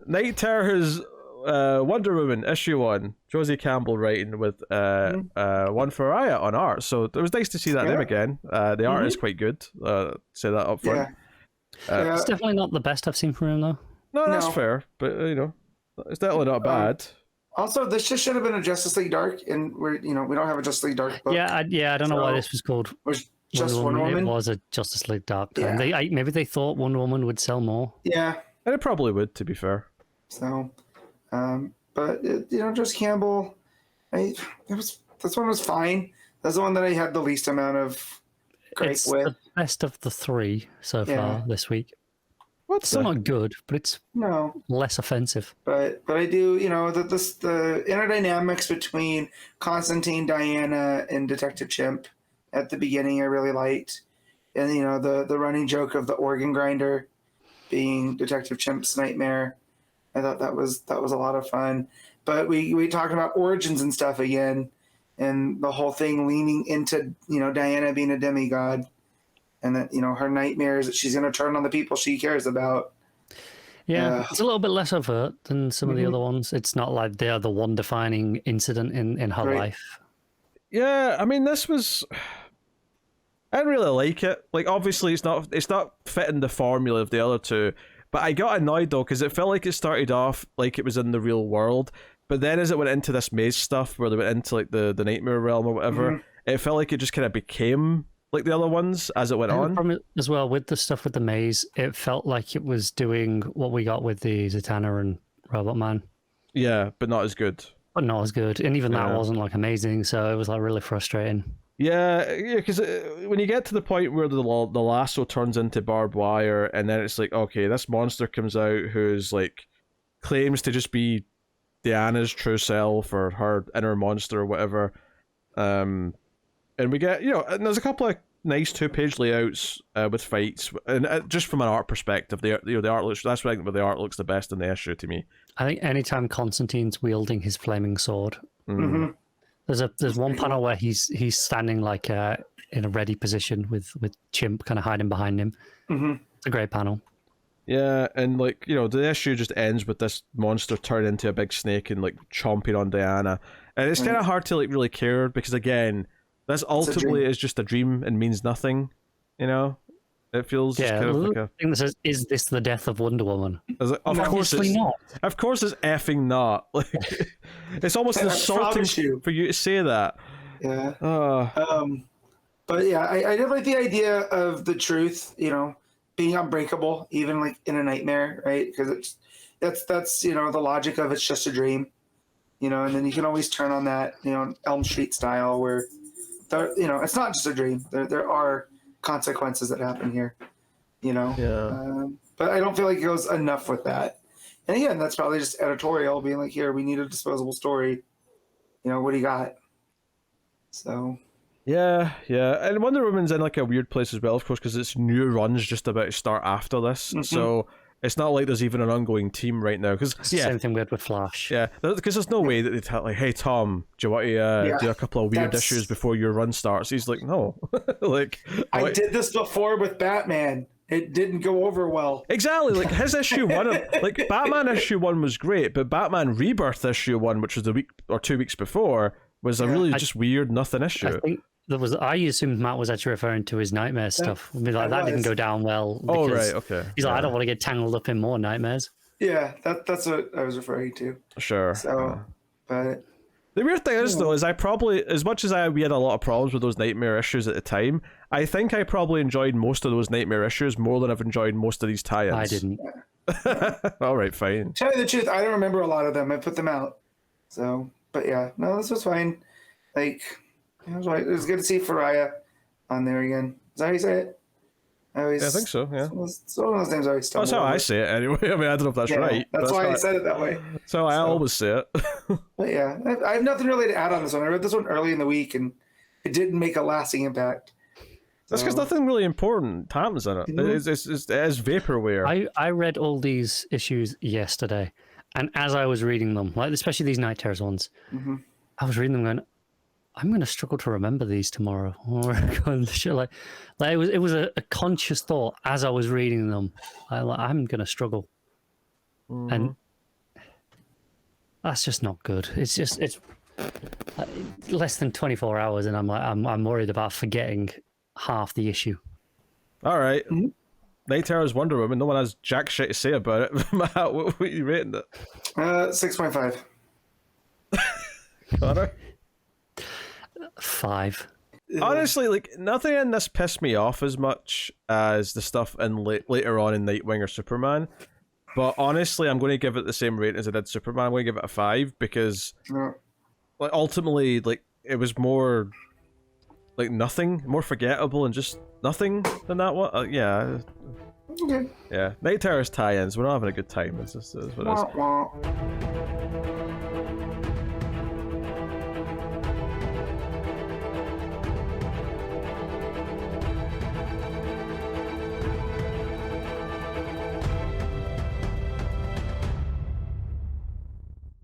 Night Terror's Wonder Woman issue 1. Josie Campbell writing with one for Riot on art. So it was nice to see that name again. The art is quite good. Say that up front. It's definitely not the best I've seen from him though. No, that's fair. But it's definitely not bad. Also, this just should have been a Justice League Dark, and we don't have a Justice League Dark book. Yeah, I don't know why this was called. Was just Wonder Woman. It was a Justice League Dark time. Maybe they thought Wonder Woman would sell more. Yeah, and it probably would, to be fair. So, but Josie Campbell, this one was fine. That's the one that I had the least amount of gripe with. The best of the 3 so far this week. What's still not good, but it's less offensive. But I do, the inner dynamics between Constantine, Diana, and Detective Chimp at the beginning I really liked. And the running joke of the organ grinder being Detective Chimp's nightmare. I thought that was a lot of fun. But we talked about origins and stuff again, and the whole thing leaning into Diana being a demigod. And that, her nightmares that she's going to turn on the people she cares about. Yeah, it's a little bit less overt than some of the other ones. It's not like they're the one defining incident in her life. Yeah, I mean, this was... I didn't really like it. Like, obviously, it's not fitting the formula of the other two. But I got annoyed, though, because it felt like it started off like it was in the real world. But then as it went into this maze stuff, where they went into, like, the nightmare realm or whatever, it felt like it just kind of became... like the other ones as it went on. As well, with the stuff with the maze, it felt like it was doing what we got with the Zatanna and Robot Man. Yeah, but not as good. But not as good. And even that wasn't like amazing, so it was like really frustrating. Yeah, because when you get to the point where the lasso turns into barbed wire, and then it's like, okay, this monster comes out who's like, claims to just be Diana's true self or her inner monster or whatever. And we get, and there's a couple of nice 2-page layouts with fights, and just from an art perspective, the art looks. That's where the art looks the best in the issue to me. I think anytime Constantine's wielding his flaming sword, there's one panel where he's standing like in a ready position with Chimp kind of hiding behind him. It's a great panel. Yeah, and like the issue just ends with this monster turning into a big snake and like chomping on Diana, and it's kind of hard to like really care because again. This ultimately is just a dream and means nothing, It feels just kind of like a thing that says, "Is this the death of Wonder Woman?" Of course it's not. Of course it's effing not. Like, it's almost insulting for you to say that. Yeah. But yeah, I did like the idea of the truth, being unbreakable, even like in a nightmare, right? Because that's the logic of it's just a dream, and then you can always turn on that, Elm Street style where. It's not just a dream. There are consequences that happen here, Yeah. But I don't feel like it goes enough with that. And again, that's probably just editorial being like, here, we need a disposable story. What do you got? So. Yeah. And Wonder Woman's in like a weird place as well, of course, because its new run's just about to start after this. So it's not like there's even an ongoing team right now. Because same thing with Flash. Yeah, because there's no way that they'd tell like, hey Tom, do you want to do a couple of weird issues before your run starts? He's like, no, I did this before with Batman. It didn't go over well. Exactly, like his issue 1, like Batman issue 1 was great, but Batman Rebirth issue 1, which was the week or 2 weeks before, was a really just weird nothing issue. I think I assumed Matt was actually referring to his nightmare stuff. That didn't go down well. Oh right, okay. He's like, I don't want to get tangled up in more nightmares. Yeah, that's what I was referring to. Sure. So, but the weird thing is though, is I probably, as much as we had a lot of problems with those nightmare issues at the time, I think I probably enjoyed most of those nightmare issues more than I've enjoyed most of these tie-ins. I didn't. All right, fine. Tell you the truth, I don't remember a lot of them. I put them out. So, but yeah, no, this was fine. Like. It was good to see Faria on there again. Is that how you say it? I think so, yeah. It's one of those names I always stumble That's how over. I say it anyway. I mean, I don't know if that's right. That's why I said it that way. So I always say it. But yeah, I have nothing really to add on this one. I read this one early in the week, and it didn't make a lasting impact. That's because nothing really important happens in it. It's vaporware. I read all these issues yesterday, and as I was reading them, like especially these Night Terrors ones, I was reading them going, I'm going to struggle to remember these tomorrow. Like it was a conscious thought as I was reading them. I'm going to struggle. And That's just not good. It's less than 24 hours, and I'm worried about forgetting half the issue. All right. Night Terror's Wonder Woman. No one has jack shit to say about it. Matt, what are you rating it? 6.5. Connor? 5. Honestly, like, nothing in this pissed me off as much as the stuff in later on in Nightwing or Superman. But honestly, I'm going to give it the same rating as I did Superman. I'm going to give it a 5 because, like, ultimately, like, it was more, like, nothing, more forgettable and just nothing than that one. Yeah. Okay. Yeah. Night Terror's tie-ins. We're not having a good time. It's just it's what it is. Wah, wah.